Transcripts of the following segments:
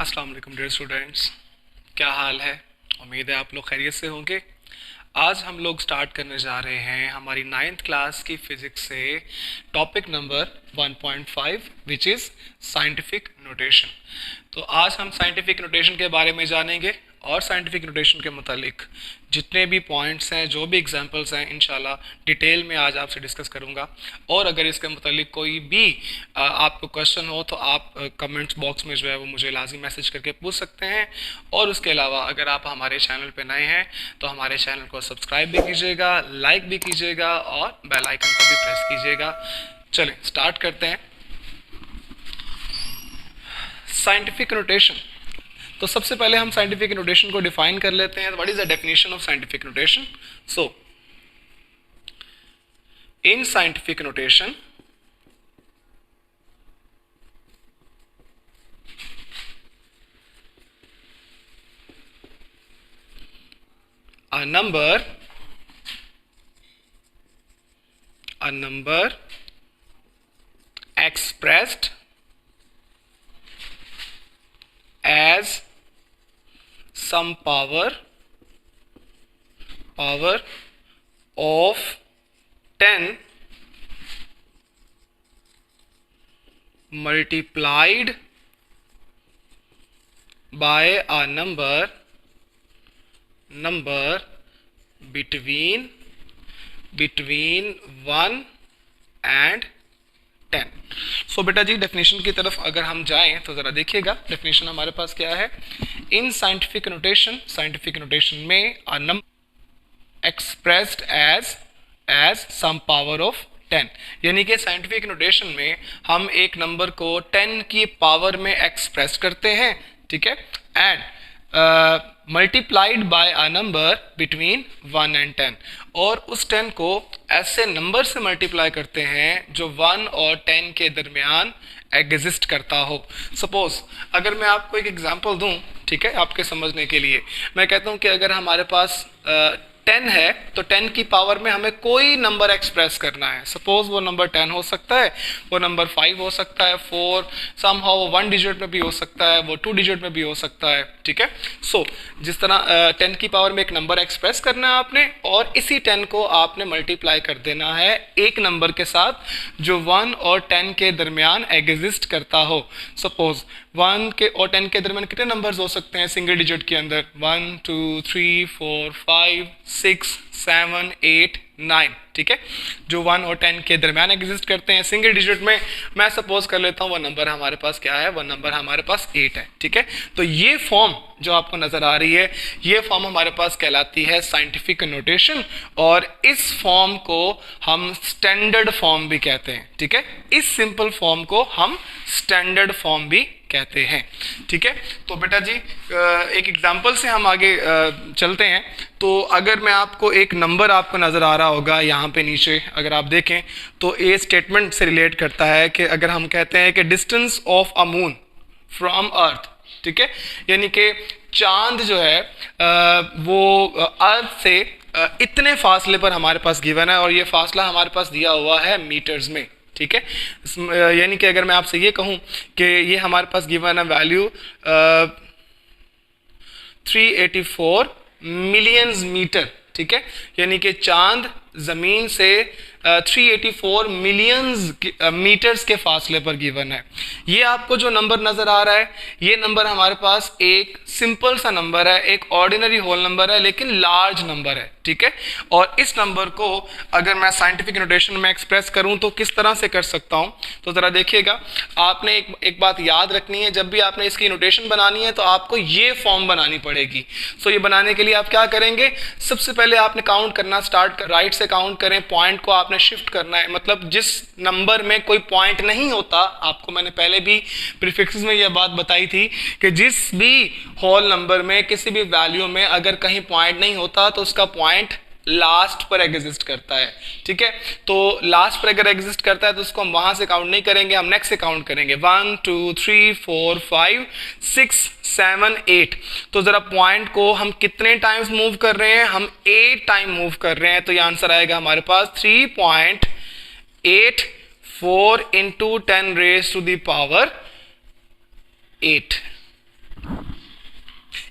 अस्सलाम वालेकुम dear students, क्या हाल है। उम्मीद है आप लोग खैरियत से होंगे। आज हम लोग स्टार्ट करने जा रहे हैं हमारी 9th क्लास की फिजिक्स से topic number 1.5 which is scientific notation. तो आज हम साइंटिफिक नोटेशन के बारे में जानेंगे और साइंटिफिक नोटेशन के मुतालिक जितने भी पॉइंट्स हैं, जो भी एग्जांपल्स हैं, इंशाल्लाह डिटेल में आज आपसे डिस्कस करूंगा। और अगर इसके मुतालिक कोई भी आपको क्वेश्चन हो तो आप कमेंट्स बॉक्स में जो है वो मुझे लाजिम मैसेज करके पूछ सकते हैं। और उसके अलावा अगर आप हमारे चैनल पे नए हैं तो हमारे चैनल को सब्सक्राइब भी कीजिएगा, लाइक भी कीजिएगा और बेल आइकन को भी प्रेस कीजिएगा। चलें स्टार्ट करते हैं। साइंटिफिक नोटेशन, तो सबसे पहले हम साइंटिफिक नोटेशन को डिफाइन कर लेते हैं। What is the definition of scientific notation? So in scientific notation a number expressed as some power of 10 multiplied by a number between 1 and 10। सो बेटा जी डेफिनेशन की तरफ अगर हम जाएं तो ज़रा देखिएगा डेफिनेशन हमारे पास क्या है। इन साइंटिफिक नोटेशन में a number expressed as some power of 10, यानी कि साइंटिफिक नोटेशन में हम एक नंबर को 10 की पावर में एक्सप्रेस करते हैं, ठीक है, and multiplied by a number between 1 and 10, और उस 10 को ऐसे नंबर से मल्टीप्लाई करते हैं जो 1 और 10 के दरमियान एग्जिस्ट करता हो। सपोज अगर मैं आपको एक एग्जांपल दूं, ठीक है, आपके समझने के लिए मैं कहता हूं कि अगर हमारे पास 10 है तो 10 की पावर में हमें कोई नंबर एक्सप्रेस करना है। सपोज वो नंबर 10 हो सकता है, वो नंबर 5 हो सकता है, 4 समहाउ वो 1 डिजिट में भी हो सकता है, वो 2 डिजिट में भी हो सकता है, ठीक है। सो जिस तरह 10 की पावर में एक नंबर एक्सप्रेस करना है आपने, और इसी 10 को आपने मल्टीप्लाई कर देना है एक नंबर के साथ जो 1 और 10 के दरमियान एग्जिस्ट करता हो। सपोज 1 के और 10 के दरमियान कितने नंबर्स हो सकते हैं सिंगल डिजिट के अंदर? 1 2 3 4 5 6 7 8 9, ठीक है, जो 1 और 10 के दरमियान एग्जिस्ट करते हैं सिंगल डिजिट में। मैं सपोज कर लेता हूँ वो नंबर हमारे पास क्या है, वो नंबर हमारे पास 8 है, ठीक है। तो ये फॉर्म जो आपको नजर आ रही है, ये फॉर्म हमारे पास कहलाती है साइंटिफिक नोटेशन, और इस फॉर्म को हम स्टैंडर्ड फॉर्म भी कहते हैं, ठीक है। इस सिंपल फॉर्म को हम स्टैंडर्ड फॉर्म भी कहते हैं, ठीक है। तो बेटा जी एक एग्जांपल से हम आगे चलते हैं। तो अगर मैं आपको एक नंबर आपको नज़र आ रहा होगा यहाँ पे नीचे, अगर आप देखें तो ये स्टेटमेंट से रिलेट करता है कि अगर हम कहते हैं कि distance of a moon from earth, ठीक है, यानी कि चांद जो है वो अर्थ से इतने फासले पर हमारे पास गिवन है, और ये फासला हमारे पास दिया हुआ है मीटर्स में, ठीक है। यानी कि अगर मैं आपसे ये कहूं कि ये हमारे पास गिवन है वैल्यू 384 मिलियंस मीटर, ठीक है, यानी कि चांद जमीन से 384 मिलियंस मीटर्स के फासले पर गिवन है। ये आपको जो नंबर नजर आ रहा है, ये नंबर हमारे पास एक सिंपल सा नंबर है, एक ऑर्डिनरी होल नंबर है, लेकिन लार्ज नंबर है, ठीक है। और इस नंबर को अगर मैं साइंटिफिक नोटेशन में एक्सप्रेस करूं तो किस तरह से कर सकता हूं, तो जरा देखिएगा। आपने एक बात याद रखनी है, जब भी आपने इसकी नोटेशन बनानी है तो आपको ये फॉर्म बनानी पड़ेगी। सो ये बनाने के लिए आप क्या करेंगे, सबसे पहले आपने काउंट करना स्टार्ट कर, राइट से काउंट करें, पॉइंट को आपने शिफ्ट करना है, मतलब जिस नंबर में कोई पॉइंट नहीं होता, आपको मैंने पहले भी प्रीफिक्सेस में यह बात बताई थी कि जिस भी होल नंबर में किसी भी वैल्यू में अगर कहीं पॉइंट नहीं होता तो उसका पॉइंट लास्ट पर एग्जिस्ट करता है, ठीक है। तो लास्ट पर अगर एग्जिस्ट करता है तो उसको हम वहां से काउंट नहीं करेंगे, हम नेक्स्ट से काउंट करेंगे 1 2 3 4 5 6 7 8। तो जरा पॉइंट को हम कितने टाइम्स मूव कर रहे हैं, हम 8 टाइम मूव कर रहे हैं। तो ये आंसर आएगा हमारे पास 3.84 into 10 raised to the power 8,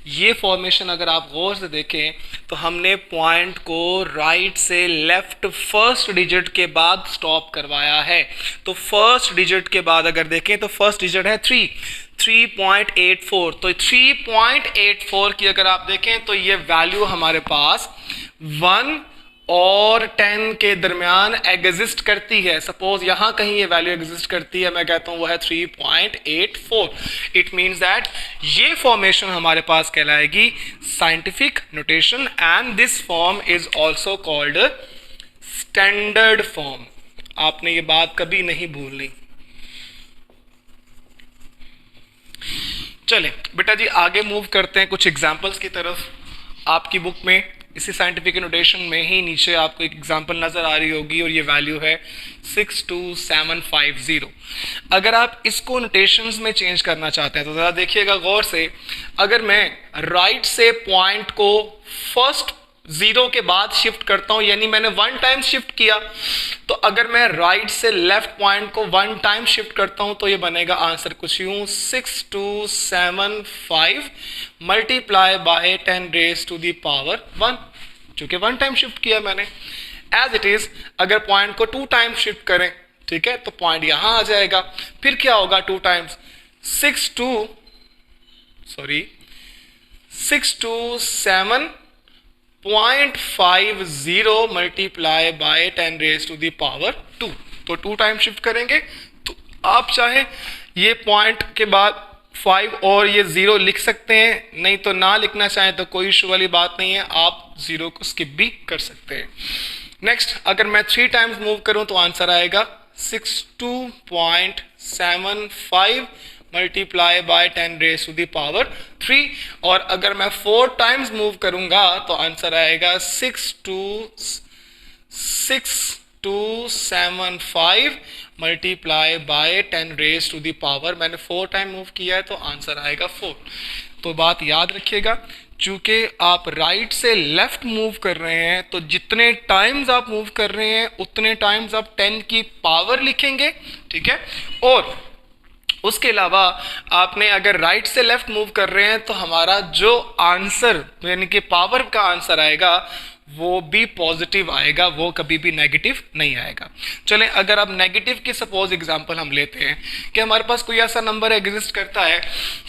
ये फॉर्मेशन अगर आप गौर से देखें तो हमने पॉइंट को राइट से लेफ्ट फर्स्ट डिजिट के बाद स्टॉप करवाया है। तो फर्स्ट डिजिट के बाद अगर देखें तो फर्स्ट डिजिट है 3.84। तो 3.84 की अगर आप देखें तो ये वैल्यू हमारे पास 1 और 10 के दरमियान एग्जिस्ट करती है। सपोज यहां कहीं ये वैल्यू एग्जिस्ट करती है, मैं कहता हूं वो है 3.84। इट मींस दैट ये फॉर्मेशन हमारे पास कहलाएगी scientific notation and this form is also called standard form. आपने ये बात कभी नहीं भूलनी। चले बेटा जी आगे मूव करते हैं कुछ एग्जांपल्स की तरफ। आपकी बुक में इसी साइंटिफिक नोटेशन में ही नीचे आपको एक एग्जांपल नज़र आ रही होगी और ये वैल्यू है 62750। अगर आप इसको नोटेशंस में चेंज करना चाहते हैं तो ज़रा देखिएगा गौर से। अगर मैं राइट से पॉइंट को फर्स्ट 0 के बाद शिफ्ट करता हूं, यानी मैंने 1 टाइम शिफ्ट किया, तो अगर मैं राइट से लेफ्ट पॉइंट को 1 टाइम शिफ्ट करता हूं तो ये बनेगा आंसर कुछ यूं 6275 multiply by 10 raise to the power 1, चूंकि 1 टाइम शिफ्ट किया मैंने। एज इट इज अगर पॉइंट को 2 टाइम शिफ्ट करें, ठीक है, तो पॉइंट यहां आ जाएगा। फिर क्या होगा 2 times 627.50 multiply by 10 raise to the power 2। तो 2 टाइम शिफ्ट करेंगे तो आप चाहे ये पॉइंट के बाद 5 और ये 0 लिख सकते हैं, नहीं तो ना लिखना चाहें तो कोई इशू वाली बात नहीं है, आप 0 को स्किप भी कर सकते हैं। नेक्स्ट अगर मैं 3 टाइम्स मूव करूं तो आंसर आएगा 62.75 multiply by 10 raise to the power 3। और अगर मैं 4 टाइम्स मूव करूंगा तो आंसर आएगा 6275 multiply by 10 raise to the power, मैंने 4 टाइम मूव किया है तो आंसर आएगा 4। तो बात याद रखिएगा, चूंकि आप राइट से लेफ्ट मूव कर रहे हैं तो जितने टाइम्स आप मूव कर रहे हैं उतने टाइम्स आप 10 की पावर लिखेंगे, ठीक है। और उसके अलावा आपने अगर राइट से लेफ्ट मूव कर रहे हैं तो हमारा जो आंसर यानी कि पावर का आंसर आएगा वो भी पॉजिटिव आएगा, वो कभी भी नेगेटिव नहीं आएगा। चलें अगर अब नेगेटिव की सपोज एग्जांपल हम लेते हैं कि हमारे पास कोई ऐसा नंबर एग्जिस्ट करता है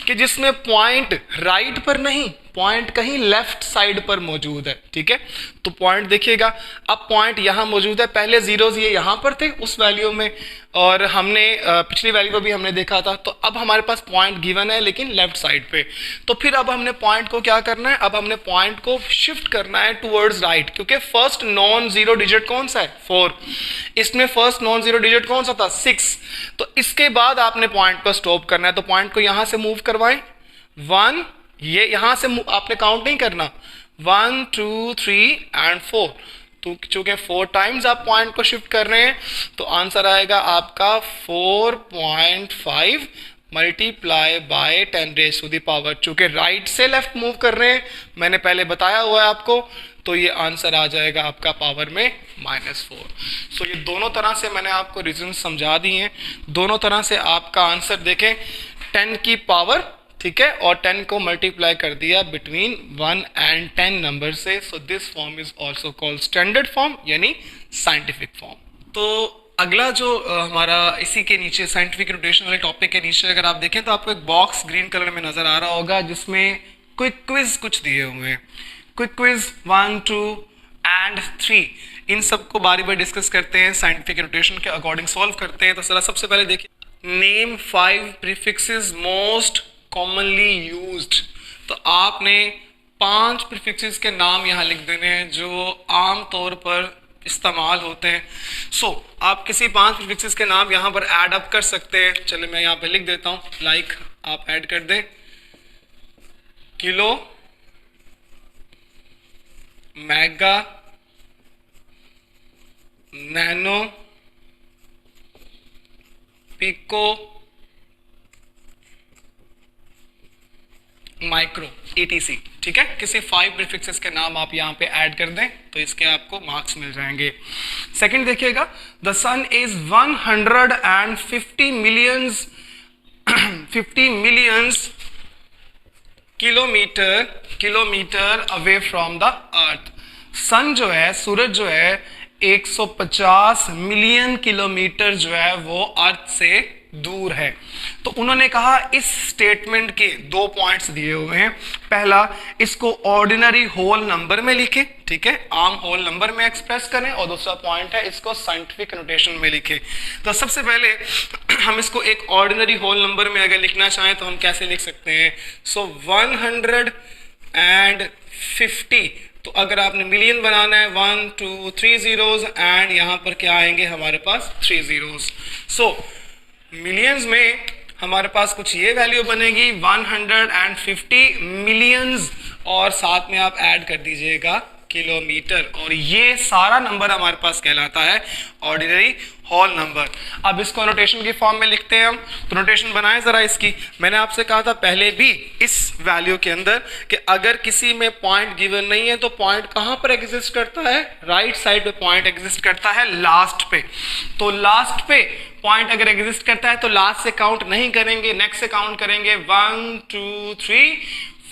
कि जिसमें पॉइंट राइट पर नहीं, पॉइंट कहीं लेफ्ट साइड पर मौजूद है, ठीक है। तो पॉइंट देखिएगा, अब पॉइंट यहां मौजूद है, पहले जीरोज ये यहां पर थे उस वैल्यू में और हमने पिछली वैल्यू को भी हमने देखा था। तो अब हमारे पास पॉइंट गिवन है लेकिन लेफ्ट साइड पे, तो फिर अब हमने पॉइंट को क्या करना है, अब हमने पॉइंट को शिफ्ट करना है टुवर्ड्स राइट, क्योंकि फर्स्ट नॉन जीरो डिजिट कौन सा है 4, इसमें फर्स्ट नॉन जीरो डिजिट कौन सा था 6। तो इसके बाद आपने पॉइंट को स्टॉप करना है, तो पॉइंट को यहां से मूव करवाएं 1, ये यहां से आपने काउंट नहीं करना 1 2 3 एंड 4। तो चूंकि 4 टाइम्स आप पॉइंट को शिफ्ट कर रहे हैं तो आंसर आएगा आपका 4.5 multiply by 10 raise to the power. चूंकि राइट से लेफ्ट मूव कर रहे हैं, मैंने पहले बताया हुआ है आपको, तो ये आंसर आ जाएगा आपका पावर में -4। सो ये दोनों तरह से मैंने आपको रीजन समझा दिए हैं, दोनों तरह से आपका आंसर देखें 10 की पावर, ठीक है, और 10 को मल्टीप्लाई कर दिया बिटवीन 1 एंड 10 नंबर से। So this form is also called standard form यानी साइंटिफिक फॉर्म। तो अगला जो हमारा इसी के नीचे साइंटिफिक नोटेशन वाले टॉपिक के नीचे अगर आप देखें तो आपको एक बॉक्स ग्रीन कलर में नजर आ रहा होगा जिसमें क्विक क्विज कुछ दिए हुए हैं। क्विक क्विज 1 2 एंड 3 इन सबको बारी बारी डिस्कस करते हैं, साइंटिफिक नोटेशन के अकॉर्डिंग सॉल्व करते हैं। तो जरा सबसे पहले देखिए, name 5 prefixes most commonly used. तो आपने 5 प्रीफिक्सेस के नाम यहाँ लिख देने हैं जो आम तौर पर इस्तेमाल होते हैं। सो आप किसी 5 प्रीफिक्सेस के नाम यहाँ पर ऐड अप कर सकते हैं। चले मैं यहाँ पे लिख देता हूँ, लाइक आप ऐड कर दें kilo, mega, nano, pico, micro, etc। ठीक है, किसी 5 प्रीफिक्सेस के नाम आप यहाँ पे ऐड कर दें तो इसके आपको मार्क्स मिल जाएंगे। सेकंड देखिएगा, the sun is 150 millions kilometre away from the earth. Sun जो है, सूरज जो है 150 मिलियन किलोमीटर जो है वो अर्थ से दूर है। तो उन्होंने कहा इस स्टेटमेंट के 2 पॉइंट्स दिए हुए हैं। पहला, इसको ऑर्डिनरी होल नंबर में लिखे, ठीक है, आम होल नंबर में एक्सप्रेस करें, और दूसरा पॉइंट है इसको साइंटिफिक नोटेशन में लिखे। तो सबसे पहले हम इसको एक ऑर्डिनरी होल नंबर में अगर लिखना चाहें तो हम कैसे लिख सकते हैं? सो 150, तो अगर आपने मिलियन बनाना है 1 2 3 zeros एंड यहां पर क्या आएंगे हमारे पास 3 zeros। सो मिलियंस में हमारे पास कुछ ये वैल्यू बनेगी 150 मिलियंस, और साथ में आप ऐड कर दीजिएगा किलोमीटर, और ये सारा नंबर हमारे पास कहलाता है ऑर्डिनरी होल नंबर। अब इसको नोटेशन की फॉर्म में लिखते हैं हम। तो नोटेशन बनाएं जरा इसकी। मैंने आपसे कहा था पहले भी इस वैल्यू के अंदर कि अगर किसी में पॉइंट गिवन नहीं है तो पॉइंट कहां पर एग्जिस्ट करता है? राइट साइड पे पॉइंट एग्जिस्ट करता है, लास्ट पे। तो लास्ट पे पॉइंट अगर एग्जिस्ट करता है तो लास्ट से काउंट नहीं करेंगे, नेक्स्ट से काउंट करेंगे 1 2 3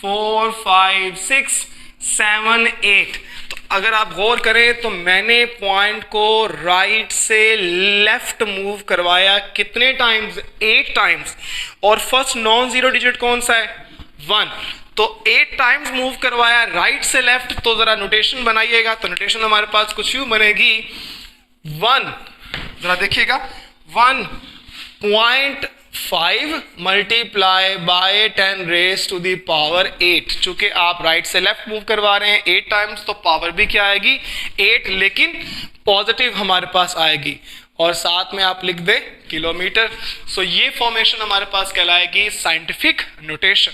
4 5 6 7 8। तो अगर आप गौर करें तो मैंने पॉइंट को राइट से लेफ्ट मूव करवाया कितने टाइम्स? 8 टाइम्स। और फर्स्ट नॉन जीरो डिजिट कौन सा है? 1। तो 8 टाइम्स मूव करवाया राइट से लेफ्ट। तो जरा नोटेशन बनाइएगा। तो नोटेशन हमारे पास कुछ यूं बनेगी 1, जरा देखिएगा, 1.5 multiply by 10 raise to the power 8। चूंकि आप राइट से लेफ्ट मूव करवा रहे हैं 8 टाइम्स, तो पावर भी क्या आएगी? 8, लेकिन पॉजिटिव हमारे पास आएगी, और साथ में आप लिख दें किलोमीटर। सो ये फॉर्मेशन हमारे पास कहलाएगी साइंटिफिक नोटेशन।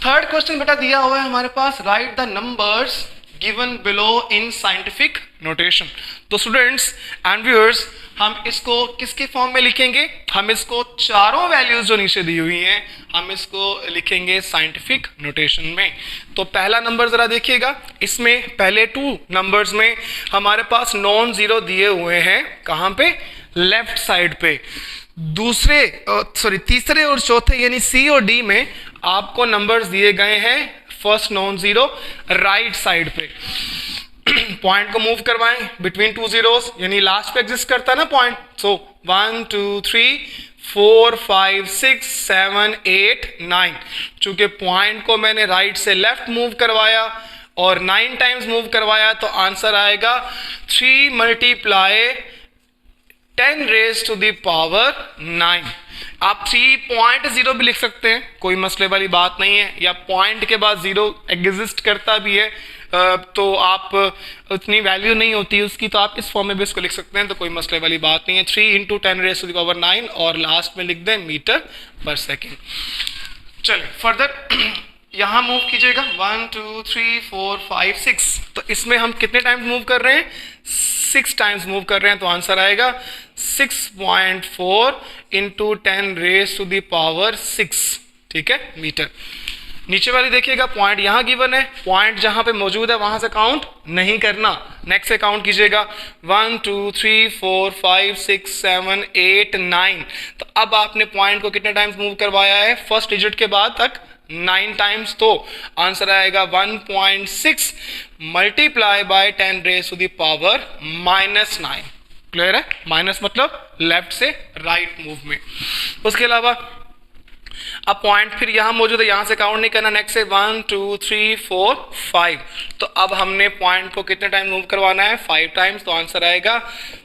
थर्ड क्वेश्चन बेटा दिया हुआ है हमारे पास, write the numbers given below in scientific notation. तो स्टूडेंट्स एंड व्यूअर्स, हम इसको किसके फॉर्म में लिखेंगे? हम इसको चारों वैल्यूज जो नीचे दी हुई हैं हम इसको लिखेंगे साइंटिफिक नोटेशन में। तो पहला नंबर जरा देखिएगा, इसमें पहले 2 नंबर्स में हमारे पास नॉन जीरो दिए हुए हैं। कहां पे? लेफ्ट साइड पे। तीसरे और चौथे यानी सी और डी में आपको नंबर्स दिए गए हैं first non zero right side पे। पॉइंट को मूव करवाएं बिटवीन 2 zeros, यानी लास्ट पे एग्जिस्ट करता है ना पॉइंट। सो 1 2 3 4 5 6 7 8 9। चूंकि पॉइंट को मैंने राइट से लेफ्ट मूव करवाया और 9 टाइम्स मूव करवाया, तो आंसर आएगा 3 multiply 10 raise to the power 9। आप 3.0 भी लिख सकते हैं, कोई मसले वाली बात नहीं है, या पॉइंट के बाद जीरो एग्जिस्ट करता भी है तो आप उतनी वैल्यू नहीं होती उसकी, तो आप इस फॉर्म में भी इसको लिख सकते हैं, तो कोई मसले वाली बात नहीं है। 3 × 10 रेज़ टू द पावर 9 और लास्ट में लिख दें मीटर पर सेकेंड। चलिए फर्दर यहाँ मूव कीजिएगा 1 2 3 4 5 6। तो इसमें हम कितने टाइम्स मूव कर रहे हैं? 6 टाइम्स मूव कर रहे हैं, तो आंसर आएगा 6.4 × 10 रेज़ टू द पावर 6, ठीक है, मीटर। नीचे वाली देखिएगा, पॉइंट यहाँ गिवन है, पॉइंट जहां पे मौजूद है वहां से काउंट नहीं करना, नेक्स्ट से काउंट कीजिएगा 1 2 3 4 5 6 7 8 9। तो अब आपने पॉइंट को कितने टाइम्स मूव करवाया है? फर्स्ट डिजिट के बाद तक 9 टाइम्स, तो आंसर आएगा 1.6 multiply by 10 raise to the power -9। Clear है? माइनस मतलब लेफ्ट से राइट मूव में। उसके अलावा अब पॉइंट फिर यहां मौजूद है, यहां से काउंट नहीं करना, नेक्स्ट से 1 2 3 4 5। तो अब हमने पॉइंट को कितने टाइम मूव करवाना है? 5 टाइम्स, तो आंसर आएगा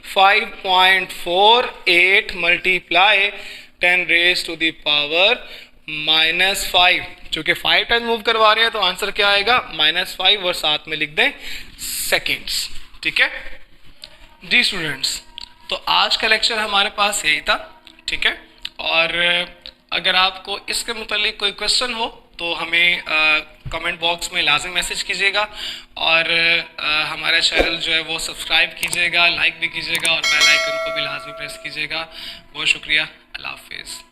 5.48 multiply 10 raise to the power -5। चूंकि 5 टाइम मूव करवा रहे हैं तो आंसर क्या आएगा? -5, और साथ में लिख दें सेकेंड्स, ठीक है जी स्टूडेंट्स। तो आज का लेक्चर हमारे पास यही था, ठीक है। और अगर आपको इसके मुतालिक कोई क्वेश्चन हो तो हमें कमेंट बॉक्स में लाजिम मैसेज कीजिएगा, और हमारा चैनल जो है वो सब्सक्राइब कीजिएगा, लाइक भी कीजिएगा, और बेल आइकन को भी लाजमी प्रेस कीजिएगा। बहुत शुक्रिया, अल्लाह हाफिज़।